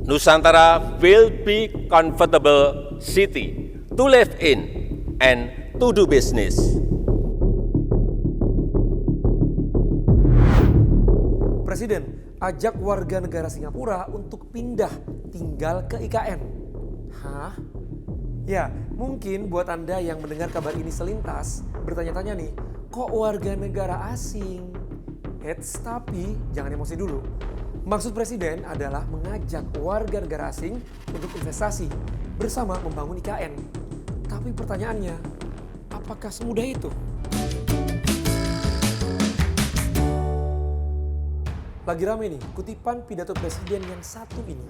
Nusantara will be comfortable city to live in and to do business. Presiden ajak warga negara Singapura untuk pindah tinggal ke IKN. Hah? Ya, mungkin buat Anda yang mendengar kabar ini selintas, bertanya-tanya nih, kok warga negara asing? Eits, tapi jangan emosi dulu. Maksud Presiden adalah mengajak warga negara asing untuk investasi bersama membangun IKN. Tapi pertanyaannya, apakah semudah itu? Lagi rame nih, kutipan pidato Presiden yang satu ini.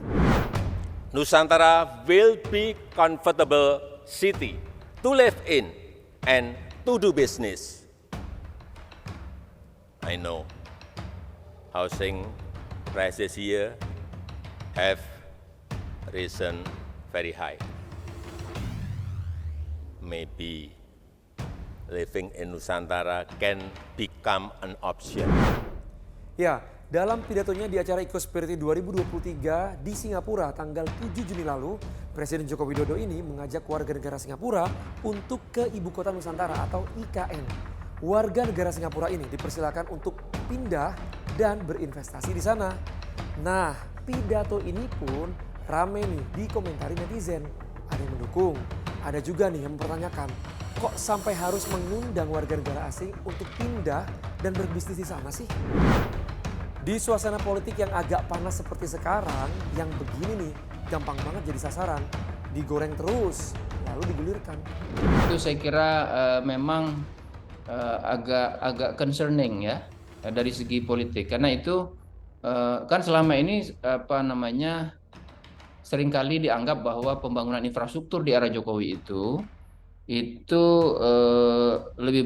Nusantara will be comfortable city to live in and to do business. I know housing prices here have risen very high. Maybe living in Nusantara can become an option. Ya, dalam pidatonya di acara Ecosperity 2023 di Singapura tanggal 7 Juni lalu, Presiden Joko Widodo ini mengajak warga negara Singapura untuk ke Ibu Kota Nusantara atau IKN. Warga negara Singapura ini dipersilakan untuk pindah dan berinvestasi di sana. Nah, pidato ini pun rame nih dikomentari netizen. Ada yang mendukung, ada juga nih yang mempertanyakan, kok sampai harus mengundang warga negara asing untuk pindah dan berbisnis di sana sih? Di suasana politik yang agak panas seperti sekarang, yang begini nih gampang banget jadi sasaran. Digoreng terus, lalu digulirkan. Itu saya kira memang agak concerning ya dari segi politik. Karena itu kan selama ini seringkali dianggap bahwa pembangunan infrastruktur di era Jokowi itu lebih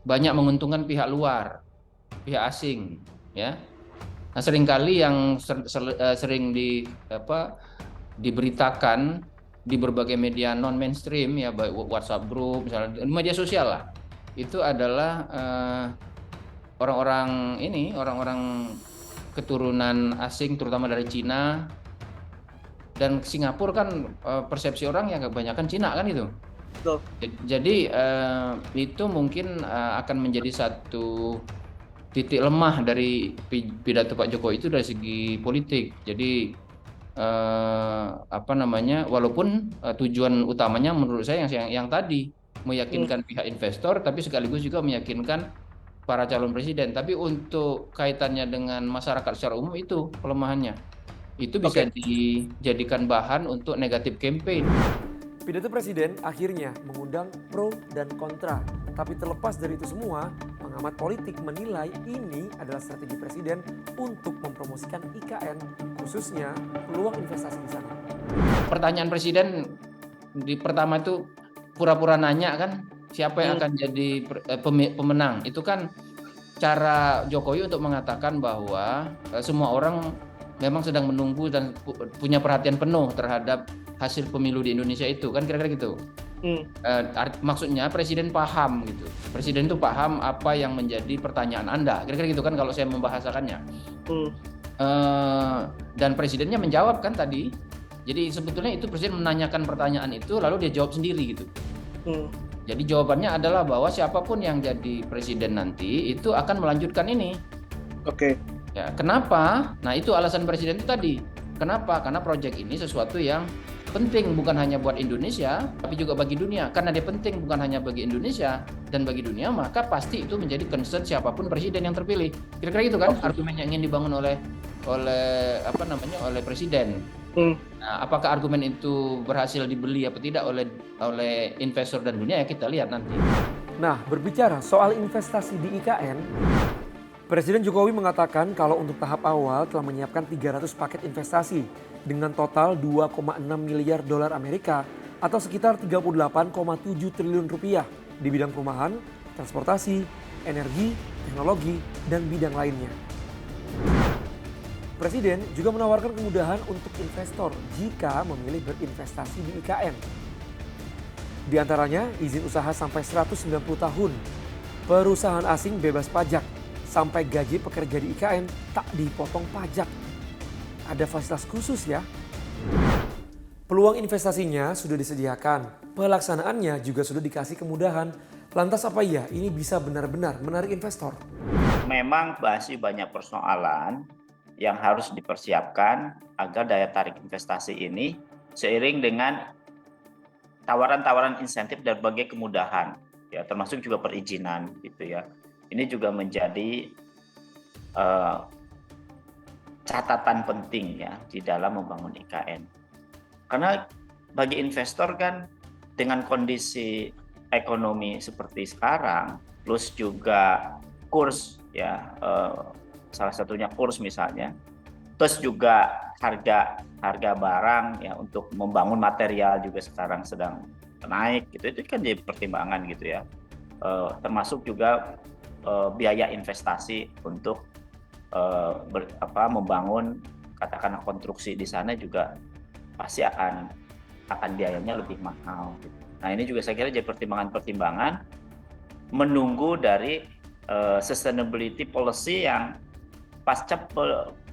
banyak menguntungkan pihak luar, pihak asing, ya. Nah, seringkali yang sering diberitakan di berbagai media non mainstream ya, baik WhatsApp group misalnya, media sosial lah, itu adalah orang-orang keturunan asing terutama dari Cina dan Singapura kan persepsi orang yang kebanyakan Cina kan itu. Betul. Jadi itu mungkin akan menjadi satu titik lemah dari pidato Pak Jokowi itu dari segi politik. Jadi walaupun tujuan utamanya menurut saya yang tadi meyakinkan pihak investor, tapi sekaligus juga meyakinkan para calon presiden. Tapi untuk kaitannya dengan masyarakat secara umum itu kelemahannya. Itu bisa dijadikan bahan untuk negatif campaign. Pidato Presiden akhirnya mengundang pro dan kontra. Tapi terlepas dari itu semua, pengamat politik menilai ini adalah strategi Presiden untuk mempromosikan IKN, khususnya peluang investasi di sana. Pertanyaan Presiden pertama itu pura-pura nanya kan, siapa yang akan jadi pemenang. Itu kan cara Jokowi untuk mengatakan bahwa semua orang memang sedang menunggu dan punya perhatian penuh terhadap hasil pemilu di Indonesia itu kan, kira-kira gitu. Maksudnya Presiden paham gitu. Presiden itu paham apa yang menjadi pertanyaan Anda, kira-kira gitu kan kalau saya membahasakannya. Dan Presidennya menjawab kan tadi. Jadi sebetulnya itu Presiden menanyakan pertanyaan itu lalu dia jawab sendiri gitu. Jadi jawabannya adalah bahwa siapapun yang jadi presiden nanti itu akan melanjutkan ini. Ya, kenapa? Nah, itu alasan Presiden itu tadi. Kenapa? Karena proyek ini sesuatu yang penting bukan hanya buat Indonesia, tapi juga bagi dunia. Karena dia penting bukan hanya bagi Indonesia dan bagi dunia, maka pasti itu menjadi concern siapapun presiden yang terpilih. Kira-kira itu kan argumen yang ingin dibangun oleh presiden. Nah, apakah argumen itu berhasil dibeli atau tidak oleh investor dan dunia, ya kita lihat nanti. Nah, berbicara soal investasi di IKN, Presiden Jokowi mengatakan kalau untuk tahap awal telah menyiapkan 300 paket investasi dengan total 2,6 miliar dolar Amerika atau sekitar 38,7 triliun rupiah di bidang perumahan, transportasi, energi, teknologi, dan bidang lainnya. Presiden juga menawarkan kemudahan untuk investor jika memilih berinvestasi di IKN. Di antaranya izin usaha sampai 190 tahun, perusahaan asing bebas pajak, sampai gaji pekerja di IKN tak dipotong pajak. ada fasilitas khusus ya. Peluang investasinya sudah disediakan, pelaksanaannya juga sudah dikasih kemudahan. Lantas apa iya ini bisa benar-benar menarik investor? Memang masih banyak persoalan yang harus dipersiapkan agar daya tarik investasi ini seiring dengan tawaran-tawaran insentif dan berbagai kemudahan, ya termasuk juga perizinan gitu ya. Ini juga menjadi catatan penting ya di dalam membangun IKN. Karena bagi investor kan dengan kondisi ekonomi seperti sekarang, plus juga kurs ya, salah satunya kurs misalnya, plus juga harga barang ya untuk membangun material juga sekarang sedang naik gitu, itu kan jadi pertimbangan gitu ya. Termasuk juga biaya investasi untuk membangun katakanlah konstruksi di sana juga pasti akan biayanya lebih mahal. Gitu. Nah ini juga saya kira jadi pertimbangan-pertimbangan menunggu dari sustainability policy yang pasca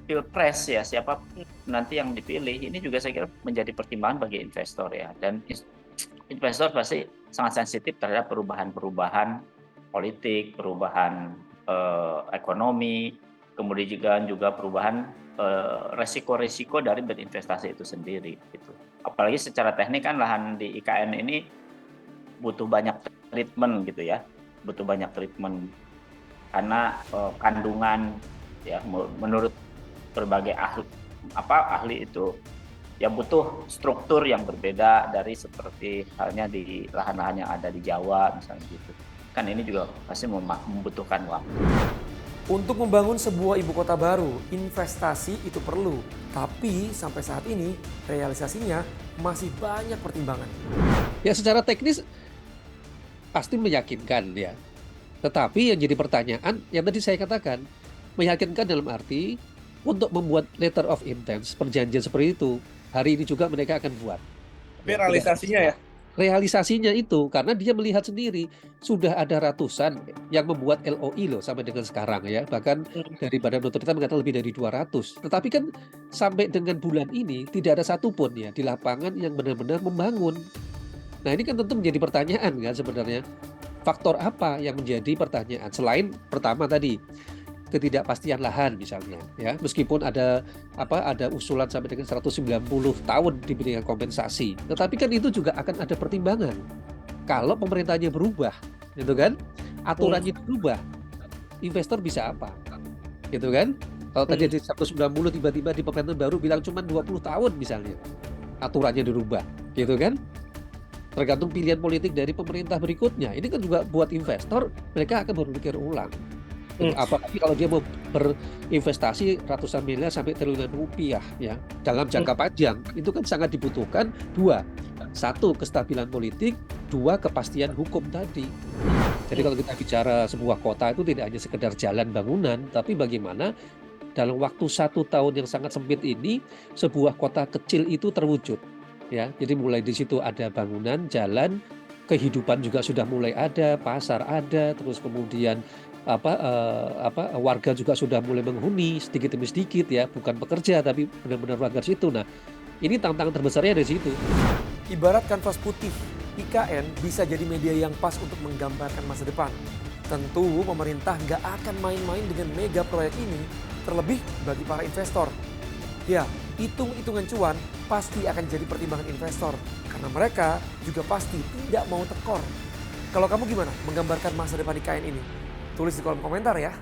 pilpres ya, siapa nanti yang dipilih, ini juga saya kira menjadi pertimbangan bagi investor ya. Dan investor pasti sangat sensitif terhadap perubahan-perubahan politik, perubahan ekonomi, kemudian juga perubahan resiko-resiko dari berinvestasi itu sendiri gitu. Apalagi secara teknik kan lahan di IKN ini butuh banyak treatment gitu ya, butuh banyak treatment karena kandungan ya menurut berbagai ahli itu ya butuh struktur yang berbeda dari seperti halnya di lahan-lahan yang ada di Jawa misalnya gitu. Kan ini juga pasti membutuhkan waktu. Untuk membangun sebuah ibu kota baru, investasi itu perlu. Tapi sampai saat ini realisasinya masih banyak pertimbangan. Ya secara teknis pasti meyakinkan ya. Tetapi yang jadi pertanyaan yang tadi saya katakan, meyakinkan dalam arti untuk membuat letter of intent, perjanjian seperti itu, hari ini juga mereka akan buat. Tapi realisasinya ya? Realisasinya itu karena dia melihat sendiri sudah ada ratusan yang membuat LOI loh sampai dengan sekarang ya, bahkan dari Badan Otorita mengatakan lebih dari 200. Tetapi kan sampai dengan bulan ini tidak ada satupun ya di lapangan yang benar-benar membangun. Nah ini kan tentu menjadi pertanyaan kan sebenarnya, faktor apa yang menjadi pertanyaan selain pertama tadi ketidakpastian lahan misalnya ya, meskipun ada usulan sampai dengan 190 tahun diberikan kompensasi, tetapi kan itu juga akan ada pertimbangan kalau pemerintahnya berubah gitu kan, aturannya berubah, investor bisa apa gitu kan. Kalau tadi ada 190 tiba-tiba di pemerintahan baru bilang cuma 20 tahun misalnya aturannya dirubah gitu kan, tergantung pilihan politik dari pemerintah berikutnya. Ini kan juga buat investor, mereka akan berpikir ulang. Apalagi kalau dia mau berinvestasi ratusan miliar sampai triliunan rupiah ya dalam jangka panjang, itu kan sangat dibutuhkan dua, satu kestabilan politik, dua kepastian hukum tadi. Jadi kalau kita bicara sebuah kota itu tidak hanya sekedar jalan bangunan, tapi bagaimana dalam waktu 1 tahun yang sangat sempit ini sebuah kota kecil itu terwujud ya. Jadi mulai di situ ada bangunan, jalan, kehidupan juga sudah mulai ada, pasar ada, terus kemudian warga juga sudah mulai menghuni sedikit demi sedikit ya, bukan pekerja tapi benar-benar warga situ. Nah, ini tantangan terbesarnya dari situ. Ibarat kanvas putih, IKN bisa jadi media yang pas untuk menggambarkan masa depan. Tentu pemerintah nggak akan main-main dengan mega proyek ini, terlebih bagi para investor. Ya, hitung-hitungan cuan pasti akan jadi pertimbangan investor, karena mereka juga pasti tidak mau tekor. Kalau kamu gimana menggambarkan masa depan IKN ini? Tulis di kolom komentar ya.